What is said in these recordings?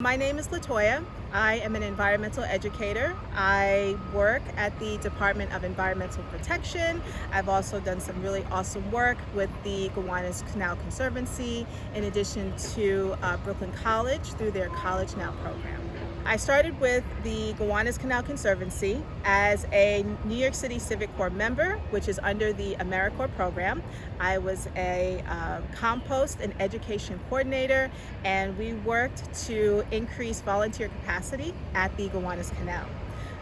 My name is LaToya. I am an environmental educator. I work at the Department of Environmental Protection. I've also done some really awesome work with the Gowanus Canal Conservancy, in addition to Brooklyn College through their College Now program. I started with the Gowanus Canal Conservancy as a New York City Civic Corps member, which is under the AmeriCorps program. I was a compost and education coordinator, and we worked to increase volunteer capacity at the Gowanus Canal.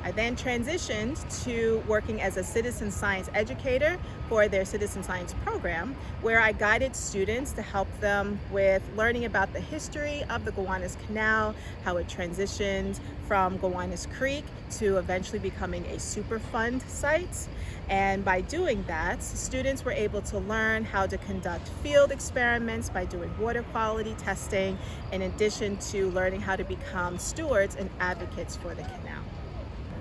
I then transitioned to working as a citizen science educator for their citizen science program, where I guided students to help them with learning about the history of the Gowanus Canal, how it transitioned from Gowanus Creek to eventually becoming a Superfund site. And by doing that, students were able to learn how to conduct field experiments by doing water quality testing, in addition to learning how to become stewards and advocates for the canal.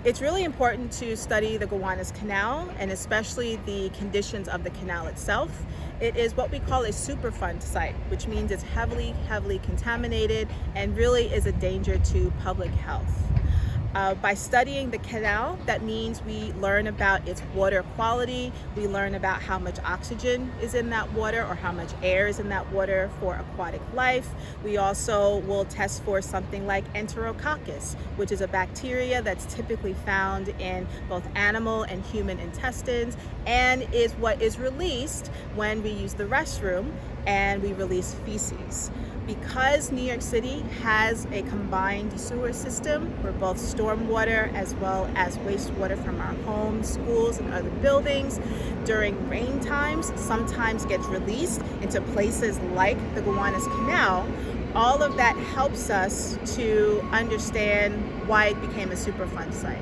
It's really important to study the Gowanus Canal, and especially the conditions of the canal itself. It is what we call a Superfund site, which means it's heavily contaminated and really is a danger to public health. By studying the canal, that means we learn about its water quality, we learn about how much oxygen is in that water or how much air is in that water for aquatic life. We also will test for something like Enterococcus, which is a bacteria that's typically found in both animal and human intestines, and is what is released when we use the restroom and we release feces. Because New York City has a combined sewer system for both stormwater as well as wastewater from our homes, schools, and other buildings, during rain times sometimes gets released into places like the Gowanus Canal. All of that helps us to understand why it became a Superfund site.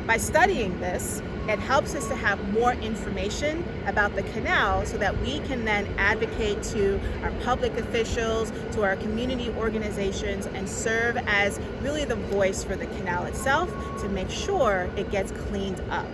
By studying this, it helps us to have more information about the canal so that we can then advocate to our public officials, to our community organizations, and serve as really the voice for the canal itself to make sure it gets cleaned up.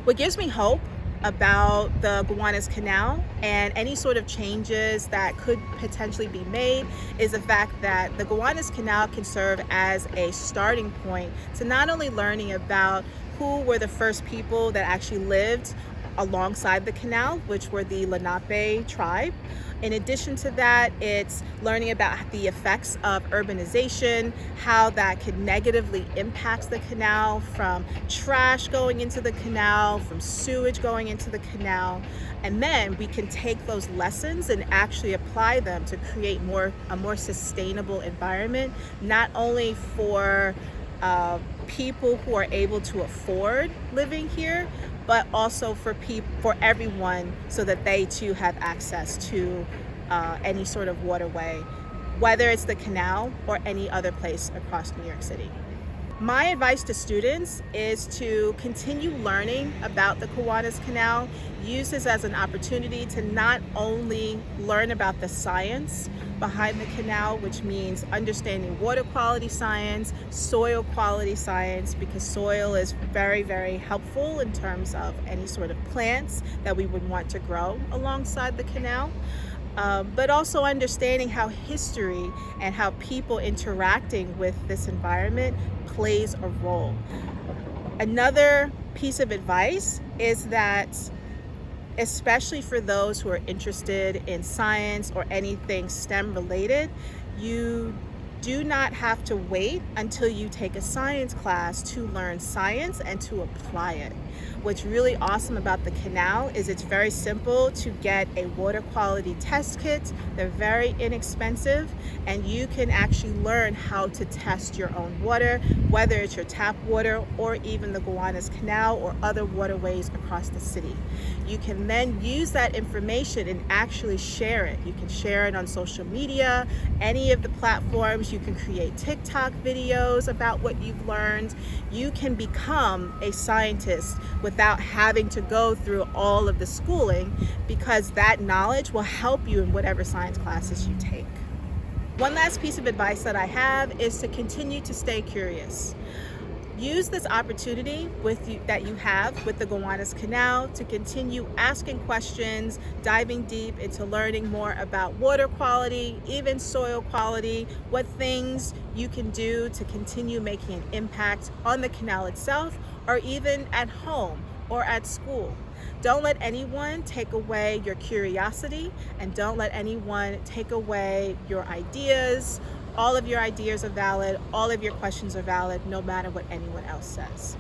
What gives me hope about the Gowanus Canal and any sort of changes that could potentially be made is the fact that the Gowanus Canal can serve as a starting point to not only learning about who were the first people that actually lived alongside the canal, which were the Lenape tribe. In addition to that, it's learning about the effects of urbanization, how that could negatively impact the canal, from trash going into the canal, from sewage going into the canal. And then we can take those lessons and actually apply them to create a more sustainable environment, not only for people who are able to afford living here, but also for everyone, so that they too have access to any sort of waterway, whether it's the canal or any other place across New York City. My advice to students is to continue learning about the Gowanus Canal. Use this as an opportunity to not only learn about the science behind the canal, which means understanding water quality science, soil quality science, because soil is very helpful in terms of any sort of plants that we would want to grow alongside the canal. But also understanding how history and how people interacting with this environment plays a role. Another piece of advice is that, especially for those who are interested in science or anything STEM related, you do not have to wait until you take a science class to learn science and to apply it. What's really awesome about the canal is it's very simple to get a water quality test kit. They're very inexpensive, and you can actually learn how to test your own water, whether it's your tap water or even the Gowanus Canal or other waterways across the city. You can then use that information and actually share it. You can share it on social media, any of the platforms. You can create TikTok videos about what you've learned. You can become a scientist without having to go through all of the schooling, because that knowledge will help you in whatever science classes you take. One last piece of advice that I have is to continue to stay curious. Use this opportunity that you have with the Gowanus Canal to continue asking questions, diving deep into learning more about water quality, even soil quality, what things you can do to continue making an impact on the canal itself, or even at home or at school. Don't let anyone take away your curiosity, and don't let anyone take away your ideas. All of your ideas are valid, all of your questions are valid, no matter what anyone else says.